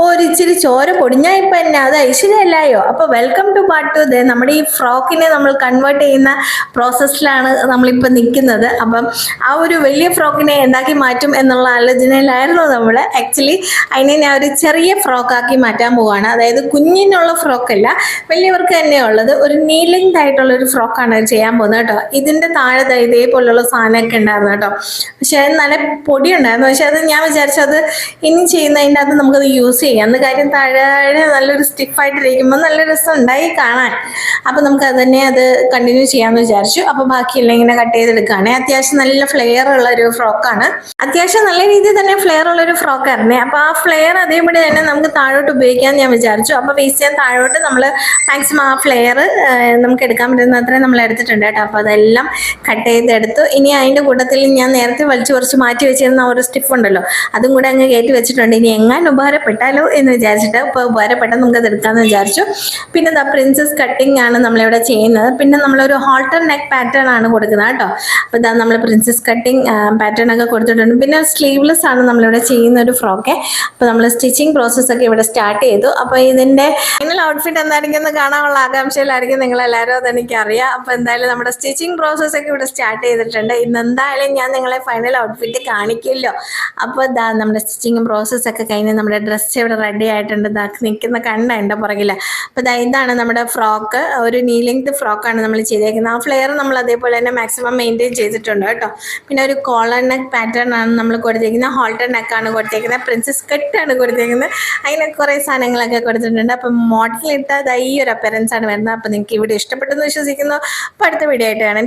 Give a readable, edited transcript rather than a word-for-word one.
ഒരിച്ചിരി ചോര പൊടിഞ്ഞാ ഇപ്പൊ എന്നാ അത് ഐശ്വര്യല്ലായോ? അപ്പൊ വെൽക്കം ടു പാർട്ട് 2. നമ്മുടെ ഈ ഫ്രോക്കിനെ നമ്മൾ കൺവേർട്ട് ചെയ്യുന്ന പ്രോസസ്സിലാണ് നമ്മളിപ്പോൾ നിൽക്കുന്നത്. അപ്പം ആ ഒരു വലിയ ഫ്രോക്കിനെ എന്താക്കി മാറ്റും എന്നുള്ള ആലോചനയിലായിരുന്നു നമ്മൾ. ആക്ച്വലി അതിനെ ഞാൻ ഒരു ചെറിയ ഫ്രോക്കാക്കി മാറ്റാൻ പോവാണ്. അതായത് കുഞ്ഞിനുള്ള ഫ്രോക്കല്ല, വലിയവർക്ക് തന്നെ ഉള്ളത് ഒരു നീ ലെങ്ത് ആയിട്ടുള്ള ഒരു ഫ്രോക്കാണ് ചെയ്യാൻ പോകുന്നത് കേട്ടോ. ഇതിന്റെ താഴെ ഇതേപോലുള്ള സാധനമൊക്കെ ഉണ്ടായിരുന്നു കേട്ടോ. പക്ഷെ അത് നല്ല പൊടി ഉണ്ടായിരുന്നു. പക്ഷെ അത് ഞാൻ വിചാരിച്ചത് ഇനി ചെയ്യുന്നതിൻ്റെ അത് നമുക്കത് യൂസ് ചെയ്യാം. അന്ന് കാര്യം താഴെ നല്ലൊരു സ്റ്റിഫായിട്ടിരിക്കുമ്പോൾ നല്ല രസം ഉണ്ടായി കാണാൻ. അപ്പം നമുക്ക് അത് തന്നെ അത് കണ്ടിന്യൂ ചെയ്യാമെന്ന് വിചാരിച്ചു. അപ്പോൾ ബാക്കിയെല്ലാം ഇങ്ങനെ കട്ട് ചെയ്തെടുക്കുകയാണ്. അത്യാവശ്യം നല്ല ഫ്ലെയർ ഉള്ള ഒരു ഫ്രോക്കാണ്. അത്യാവശ്യം നല്ല രീതിയിൽ തന്നെ ഫ്ലെയർ ഉള്ള ഒരു ഫ്രോക്കായിരുന്നേ. അപ്പോൾ ആ ഫ്ലെയർ അതേപടി തന്നെ നമുക്ക് താഴോട്ട് ഉപയോഗിക്കാൻ ഞാൻ വിചാരിച്ചു. അപ്പോൾ വേസ്റ്റ് ചെയ്യാൻ താഴോട്ട് നമ്മൾ മാക്സിമം ആ ഫ്ലെയർ നമുക്ക് എടുക്കാൻ പറ്റുന്ന അത്രയും നമ്മൾ എടുത്തിട്ടുണ്ട് കേട്ടോ. അപ്പോൾ അതെല്ലാം കട്ട് ചെയ്തെടുത്തു. ഇനി അതിൻ്റെ കൂട്ടത്തിൽ ഞാൻ നേരത്തെ വലിച്ചു കുറച്ച് മാറ്റി വെച്ചിരുന്ന ഒരു സ്റ്റിഫ് ഉണ്ടല്ലോ, അതും കൂടെ അങ്ങ് കയറ്റി വെച്ചിട്ടുണ്ട്. ഇനി എങ്ങനെ ഉപകാരപ്പെട്ടാലോ എന്ന് വിചാരിച്ചിട്ട് ഇപ്പോൾ ഉപകാരപ്പെട്ടാൽ നമുക്ക് അത് എടുക്കാമെന്ന് വിചാരിച്ചു. പിന്നെ ദ പ്രിൻസസ് കട്ടിങ് ആണ് നമ്മളിവിടെ ചെയ്യുന്നത്. പിന്നെ നമ്മളൊരു ഹോൾട്ടർ നെക്ക് പാറ്റേൺ ആണ് കൊടുക്കുന്നത് കേട്ടോ. അപ്പോൾ ഇതാ നമ്മൾ പ്രിൻസസ് കട്ടിങ് പാറ്റേൺ ഒക്കെ കൊടുത്തിട്ടുണ്ട്. പിന്നെ സ്ലീവ്ലെസ് ആണ് നമ്മളിവിടെ ചെയ്യുന്ന ഒരു ഫ്രോക്ക്. അപ്പോൾ നമ്മൾ സ്റ്റിച്ചിങ് പ്രോസസ്സൊക്കെ ഇവിടെ സ്റ്റാർട്ട് ചെയ്തു. അപ്പോൾ ഇതിൻ്റെ ഫൈനൽ ഔട്ട്ഫിറ്റ് എന്തായിരിക്കും എന്ന് കാണാനുള്ള ആകാംക്ഷയിലായിരിക്കും നിങ്ങളെല്ലാവരും, അതെനിക്കറിയാം. അപ്പോൾ എന്തായാലും നമ്മുടെ സ്റ്റിച്ചിങ് പ്രോസസ്സൊക്കെ ഇവിടെ സ്റ്റാർട്ട് ചെയ്തിട്ടുണ്ട്. ഇന്ന് എന്തായാലും ഞാൻ നിങ്ങളെ ഫൈനൽ ഔട്ട്ഫിറ്റ് കാണിക്കുമല്ലോ. അപ്പോൾ ഇതാ നമ്മുടെ സ്റ്റിച്ചിങ് പ്രോസസ്സൊക്കെ കഴിഞ്ഞ് നമ്മുടെ ഡ്രസ്സ് ഇവിടെ റെഡി ആയിട്ടുണ്ട്. ഇതാ നിൽക്കുന്ന കണ്ട എൻ്റെ പുറകിൽ. അപ്പോൾ ഇതാണ് നമ്മുടെ ഫ്രോക്ക്. ഒരു നീ ലെങ്ത് ഫ്രോക്കാണ് നമ്മൾ ചെയ്തേക്കുന്നത്. ആ ഫ്ലെയർ നമ്മൾ അതേപോലെ തന്നെ മാക്സിമം മെയിൻറ്റെയിൻ ചെയ്തിട്ടുണ്ട് കേട്ടോ. പിന്നെ ഒരു കോളർ നെക്ക് പാറ്റേൺ ആണ് നമ്മൾ കൊടുത്തേക്കുന്നത്. ഹോൾട്ടർ നെക്കാണ് കൊടുത്തേക്കുന്നത്. പ്രിൻസസ് കട്ടാണ് കൊടുത്തേക്കുന്നത്. അങ്ങനെ കുറേ സാധനങ്ങളൊക്കെ കൊടുത്തിട്ടുണ്ട്. അപ്പം മോഡലിട്ട ഈ ഒരു അപ്പറൻസ് ആണ് വരുന്നത്. അപ്പോൾ നിങ്ങൾക്ക് ഇവിടെ ഇഷ്ടപ്പെട്ടെന്ന് വിശ്വസിക്കുന്നു. അപ്പോൾ അടുത്ത വീഡിയോ ആയിട്ട് കാണാം.